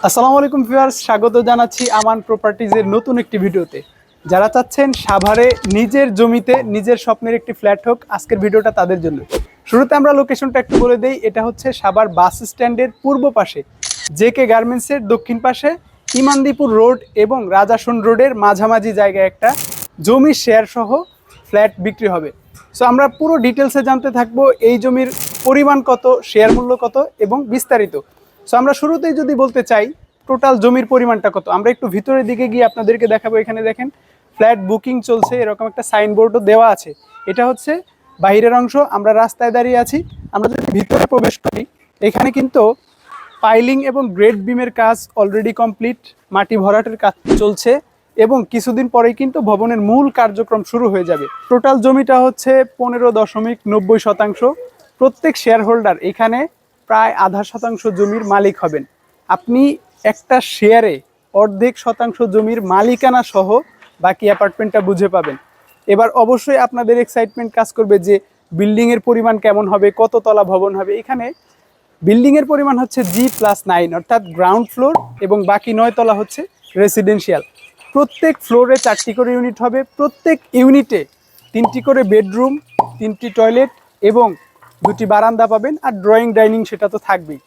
আসসালামু আলাইকুম ভিউয়ার্স, স্বাগত জানাচ্ছি আমান প্রপার্টিজের নতুন একটি ভিডিওতে। যারা চাচ্ছেন সাভারে নিজের জমিতে নিজের স্বপ্নের একটি ফ্ল্যাট হোক, আজকের ভিডিওটা তাদের জন্য। শুরুতে আমরা লোকেশনটা একটু বলে দেই। এটা হচ্ছে সাভার বাস স্ট্যান্ডের পূর্ব পাশে, জেকে গার্মেন্টসের দক্ষিণ পাশে, ইমানদীপুর রোড এবং রাজাসন রোডের মাঝামাঝি জায়গায় একটা জমির শেয়ার সহ ফ্ল্যাট বিক্রি হবে। সো আমরা পুরো ডিটেলসে জানতে থাকবো এই জমির পরিমাণ কত, শেয়ার মূল্য কত এবং বিস্তারিত। সো আমরা শুরুতেই যদি বলতে চাই টোটাল জমির পরিমাণটা কত, আমরা একটু ভিতরের দিকে গিয়ে আপনাদেরকে দেখাবো। এখানে দেখেন ফ্ল্যাট বুকিং চলছে, এরকম একটা সাইনবোর্ডও দেওয়া আছে। এটা হচ্ছে বাইরের অংশ, আমরা রাস্তায় দাঁড়িয়ে আছি। আমরা যদি ভিতরে প্রবেশ করি, এখানে কিন্তু পাইলিং এবং গ্রেড বিমের কাজ অলরেডি কমপ্লিট, মাটি ভরাটের কাজ চলছে এবং কিছুদিন পরেই কিন্তু ভবনের মূল কার্যক্রম শুরু হয়ে যাবে। টোটাল জমিটা হচ্ছে 15.90%। প্রত্যেক শেয়ার হোল্ডার এখানে প্রায় আধা শতাংশ জমির মালিক হবেন। আপনি একটা শেয়ারে অর্ধেক শতাংশ জমির মালিকানা সহ বাকি অ্যাপার্টমেন্টটা বুঝে পাবেন। এবার অবশ্যই আপনাদের এক্সাইটমেন্ট কাজ করবে যে বিল্ডিংয়ের পরিমাণ কেমন হবে, কত তলা ভবন হবে। এখানে বিল্ডিংয়ের পরিমাণ হচ্ছে G+9, অর্থাৎ গ্রাউন্ড ফ্লোর, এবং বাকি 9 তলা হচ্ছে রেসিডেন্সিয়াল। প্রত্যেক ফ্লোরে 4টি করে ইউনিট হবে, প্রত্যেক ইউনিটে 3টি করে বেডরুম, 3টি টয়লেট এবং 2টি বারান্দা পাবেন। আর ড্রয়িং ডাইনিং সেটা তো থাকবেই।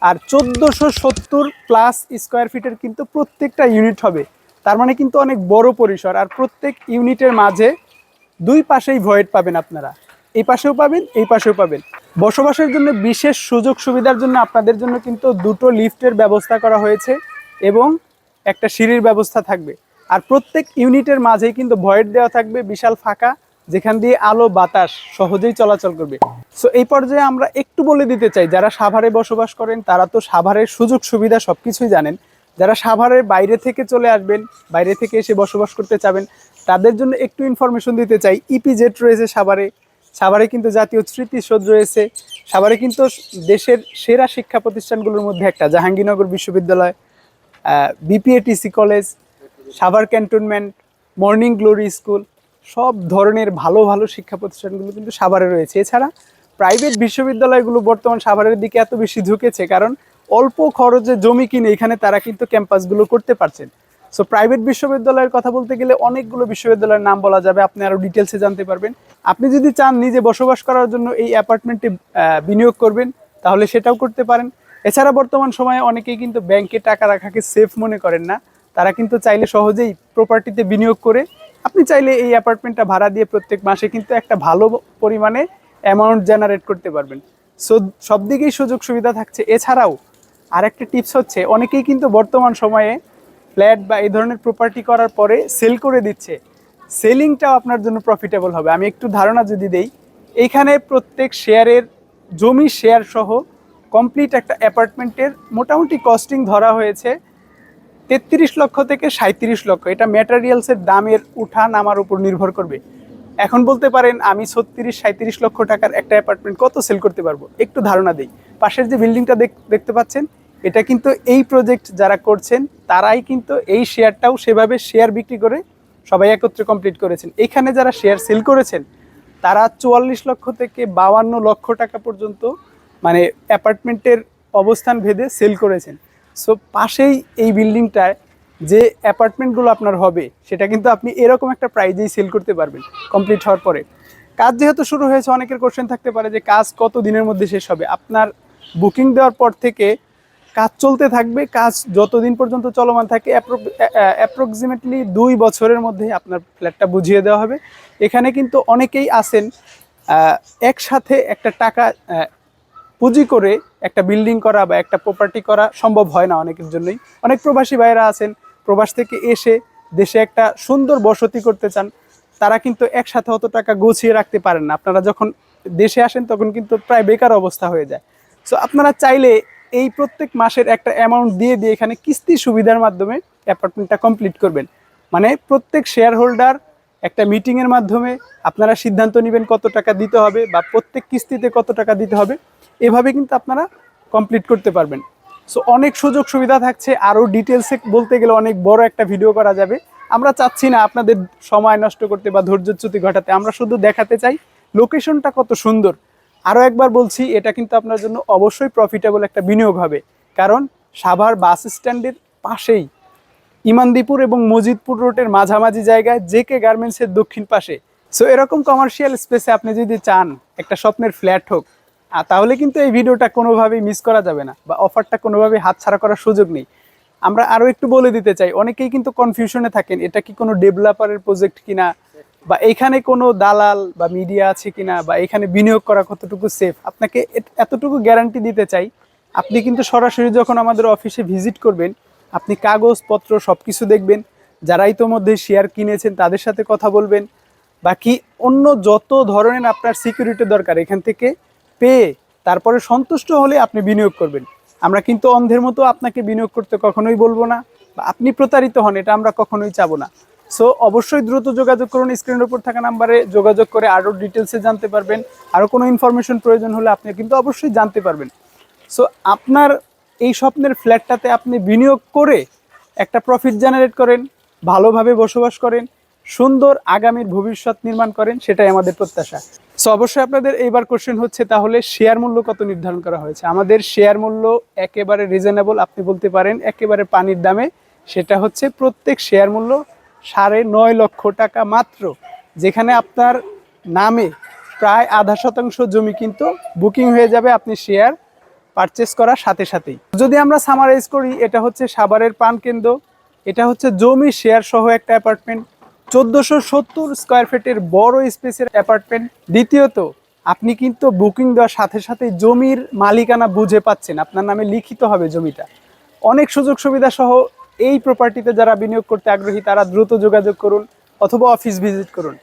আর 1470+ স্কোয়ার ফিটের কিন্তু প্রত্যেকটা ইউনিট হবে। তার মানে কিন্তু অনেক বড় পরিসর। আর প্রত্যেক ইউনিটের মাঝে দুই পাশেই ভয়েড পাবেন আপনারা, এই পাশেও পাবেন, এই পাশেও পাবেন। বসবাসের জন্য বিশেষ সুযোগ সুবিধার জন্য আপনাদের জন্য কিন্তু 2টো লিফটের ব্যবস্থা করা হয়েছে এবং একটা সিঁড়ির ব্যবস্থা থাকবে। আর প্রত্যেক ইউনিটের মাঝেই কিন্তু ভয়েড দেওয়া থাকবে, বিশাল ফাঁকা, যেখান দিয়ে আলো বাতাস সহজেই চলাচল করবে। সো এই পর্যায়ে আমরা একটু বলে দিতে চাই, যারা সাভারে বসবাস করেন তারা তো সাভারের সুযোগ সুবিধা সব কিছুই জানেন। যারা সাভারের বাইরে থেকে চলে আসবেন, বাইরে থেকে এসে বসবাস করতে চাবেন, তাদের জন্য একটু ইনফরমেশন দিতে চাই। ইপিজেড রয়েছে সাভারে, সাভারে কিন্তু জাতীয় স্মৃতিসৌধ রয়েছে, সাভারে কিন্তু দেশের সেরা শিক্ষা প্রতিষ্ঠানগুলোর মধ্যে একটা জাহাঙ্গীরনগর বিশ্ববিদ্যালয়, BPATC college, Savar cantonment, morning glory school, সব ধরনের ভালো ভালো শিক্ষা প্রতিষ্ঠানগুলো কিন্তু সাভারে রয়েছে। এছাড়া প্রাইভেট বিশ্ববিদ্যালয়গুলো বর্তমান সাভারের দিকে এত বেশি ঝুঁকেছে কারণ অল্প খরচে জমি কিনে এখানে তারা কিন্তু ক্যাম্পাসগুলো করতে পারছেন। সো প্রাইভেট বিশ্ববিদ্যালয়ের কথা বলতে গেলে অনেকগুলো বিশ্ববিদ্যালয়ের নাম বলা যাবে, আপনি আরও ডিটেলসে জানতে পারবেন। আপনি যদি চান নিজে বসবাস করার জন্য এই অ্যাপার্টমেন্টে বিনিয়োগ করবেন, তাহলে সেটাও করতে পারেন। এছাড়া বর্তমান সময়ে অনেকেই কিন্তু ব্যাংকে টাকা রাখাকে সেফ মনে করেন না, তারা কিন্তু চাইলে সহজেই প্রপার্টিতে বিনিয়োগ করে, আপনি চাইলে এই অ্যাপার্টমেন্টটা ভাড়া দিয়ে প্রত্যেক মাসে কিন্তু একটা ভালো পরিমাণে অ্যামাউন্ট জেনারেট করতে পারবেন। সো সব দিকেই সুযোগ সুবিধা থাকছে। এছাড়াও আরেকটা টিপস হচ্ছে, অনেকেই কিন্তু বর্তমান সময়ে ফ্ল্যাট বা এই ধরনের প্রপার্টি করার পরে সেল করে দিচ্ছে। সেলিংটাও আপনার জন্য প্রফিটেবল হবে। আমি একটু ধারণা যদি দেই, এইখানে প্রত্যেক শেয়ারের জমি শেয়ার সহ কমপ্লিট একটা অ্যাপার্টমেন্টের মোটামুটি কস্টিং ধরা হয়েছে 33 লক্ষ থেকে 37 লক্ষ। এটা ম্যাটেরিয়ালসের দামের উঠা নামার উপর নির্ভর করবে। এখন বলতে পারেন আমি 36-37 লক্ষ টাকার একটা অ্যাপার্টমেন্ট কত সেল করতে পারবো, একটু ধারণা দেই। পাশের যে বিল্ডিংটা দেখতে পাচ্ছেন, এটা কিন্তু এই প্রজেক্ট যারা করছেন তারাই কিন্তু এই শেয়ারটাও সেভাবে শেয়ার বিক্রি করে সবাই একত্রে কমপ্লিট করেছেন। এখানে যারা শেয়ার সেল করেছেন তারা 44 লক্ষ থেকে 52 লক্ষ টাকা পর্যন্ত মানে অ্যাপার্টমেন্টের অবস্থান ভেদে সেল করেছেন। সো পাশেই এই বিল্ডিংটায় যে অ্যাপার্টমেন্টগুলো আপনার হবে সেটা কিন্তু আপনি এরকম একটা প্রাইজেই সেল করতে পারবেন কমপ্লিট হওয়ার পরে। কাজ যেহেতু শুরু হয়েছে, অনেকের কোশ্চেন থাকতে পারে যে কাজ কত দিনের মধ্যে শেষ হবে। আপনার বুকিং দেওয়ার পর থেকে কাজ চলতে থাকবে, কাজ যতদিন পর্যন্ত চলমান থাকে অ্যাপ্রক্সিমেটলি 2 বছরের মধ্যে আপনার ফ্ল্যাটটা বুঝিয়ে দেওয়া হবে। এখানে কিন্তু অনেকেই আছেন একসাথে একটা টাকা পুঁজি করে একটা বিল্ডিং করা বা একটা প্রপার্টি করা সম্ভব হয় না অনেকের জন্যই। অনেক প্রবাসী ভাইরা আছেন, প্রবাস থেকে এসে দেশে একটা সুন্দর বসতি করতে চান, তারা কিন্তু একসাথে অত টাকা গুছিয়ে রাখতে পারেন না। আপনারা যখন দেশে আসেন তখন কিন্তু প্রায় বেকার অবস্থা হয়ে যায়। সো আপনারা চাইলে এই প্রত্যেক মাসের একটা অ্যামাউন্ট দিয়ে দিয়ে এখানে কিস্তি সুবিধার মাধ্যমে অ্যাপার্টমেন্টটা কমপ্লিট করবেন। মানে প্রত্যেক শেয়ার হোল্ডার একটা মিটিংয়ের মাধ্যমে আপনারা সিদ্ধান্ত নেবেন কত টাকা দিতে হবে বা প্রত্যেক কিস্তিতে কত টাকা দিতে হবে, এভাবে কিন্তু আপনারা কমপ্লিট করতে পারবেন। সো অনেক সুযোগ সুবিধা থাকছে, আরও ডিটেলসে বলতে গেলে অনেক বড় একটা ভিডিও করা যাবে। আমরা চাচ্ছি না আপনাদের সময় নষ্ট করতে বা ধৈর্যচ্যুতি ঘটাতে, আমরা শুধু দেখাতে চাই লোকেশনটা কত সুন্দর। আরও একবার বলছি, এটা কিন্তু আপনার জন্য অবশ্যই প্রফিটেবল একটা বিনিয়োগ হবে, কারণ সাভার বাস স্ট্যান্ডের পাশেই ইমানদীপুর এবং মজিদপুর রোডের মাঝামাঝি জায়গায় জেকে গার্মেন্টসের দক্ষিণ পাশে। সো এরকম কমার্শিয়াল স্পেসে আপনি যদি চান একটা স্বপ্নের ফ্ল্যাট হোক, তাহলে কিন্তু এই ভিডিওটা কোনোভাবেই মিস করা যাবে না, বা অফারটা কোনোভাবেই হাতছাড়া করার সুযোগ নেই। আমরা আরও একটু বলে দিতে চাই, অনেকেই কিন্তু কনফিউশনে থাকেন এটা কি কোনো ডেভেলপারের প্রজেক্ট কিনা, বা এখানে কোনো দালাল বা মিডিয়া আছে কিনা, বা এখানে বিনিয়োগ করা কতটুকু সেফ। আপনাকে এতটুকু গ্যারান্টি দিতে চাই, আপনি কিন্তু সরাসরি যখন আমাদের অফিসে ভিজিট করবেন, আপনি কাগজপত্র সব কিছু দেখবেন, যারা ইতোমধ্যে শেয়ার কিনেছেন তাদের সাথে কথা বলবেন, বাকি অন্য যত ধরনের আপনার সিকিউরিটি দরকার এখান থেকে পেয়ে তারপরে সন্তুষ্ট হলে আপনি বিনিয়োগ করবেন। আমরা কিন্তু অন্ধের মতো আপনাকে বিনিয়োগ করতে কখনোই বলবো না, বা আপনি প্রতারিত হন এটা আমরা কখনোই চাবো না। সো অবশ্যই দ্রুত যোগাযোগ করুন, স্ক্রিনের উপর থাকা নাম্বারে যোগাযোগ করে আরও ডিটেলসে জানতে পারবেন। আরও কোনো ইনফরমেশন প্রয়োজন হলে আপনি কিন্তু অবশ্যই জানতে পারবেন। সো আপনার এই স্বপ্নের ফ্ল্যাটটাতে আপনি বিনিয়োগ করে একটা প্রফিট জেনারেট করেন, ভালোভাবে বসবাস করেন, সুন্দর আগামীর ভবিষ্যৎ নির্মাণ করেন, সেটাই আমাদের প্রত্যাশা। সো অবশ্যই আপনাদের এইবার কোশ্চেন হচ্ছে, তাহলে শেয়ার মূল্য কত নির্ধারণ করা হয়েছে? আমাদের শেয়ার মূল্য একেবারে রিজনেবল, আপনি বলতে পারেন একেবারে পানির দামে। সেটা হচ্ছে প্রত্যেক শেয়ার মূল্য 9.5 লক্ষ টাকা মাত্র, যেখানে আপনার নামে প্রায় 0.5% জমি কিন্তু বুকিং হয়ে যাবে আপনি শেয়ার পারচেস করার সাথে সাথেই। যদি আমরা সামারাইজ করি, এটা হচ্ছে সাভারের প্রাণকেন্দ্র, এটা হচ্ছে জমি শেয়ার সহ একটা অ্যাপার্টমেন্ট, 1470 স্কোয়ার ফিটের বড় স্পেসের অ্যাপার্টমেন্ট। দ্বিতীয়ত, আপনি কিন্তু বুকিং দেওয়ার সাথে সাথে জমির মালিকানা বুঝে পাচ্ছেন, আপনার নামে লিখিত হবে জমিটা। অনেক সুযোগ সুবিধা সহ এই প্রপার্টিতে যারা বিনিয়োগ করতে আগ্রহী তারা দ্রুত যোগাযোগ করুন অথবা অফিস ভিজিট করুন।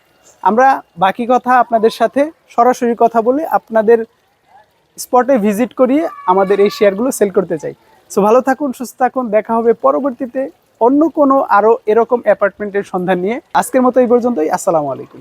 আমরা বাকি কথা আপনাদের সাথে সরাসরি কথা বলে আপনাদের স্পটে ভিজিট করিয়ে আমাদের এই শেয়ারগুলো সেল করতে চাই। সো ভালো থাকুন, সুস্থ থাকুন, দেখা হবে পরবর্তীতে অন্য কোনো আরও এরকম অ্যাপার্টমেন্টের সন্ধান নিয়ে। আজকের মতো এই পর্যন্তই। আসসালামু আলাইকুম।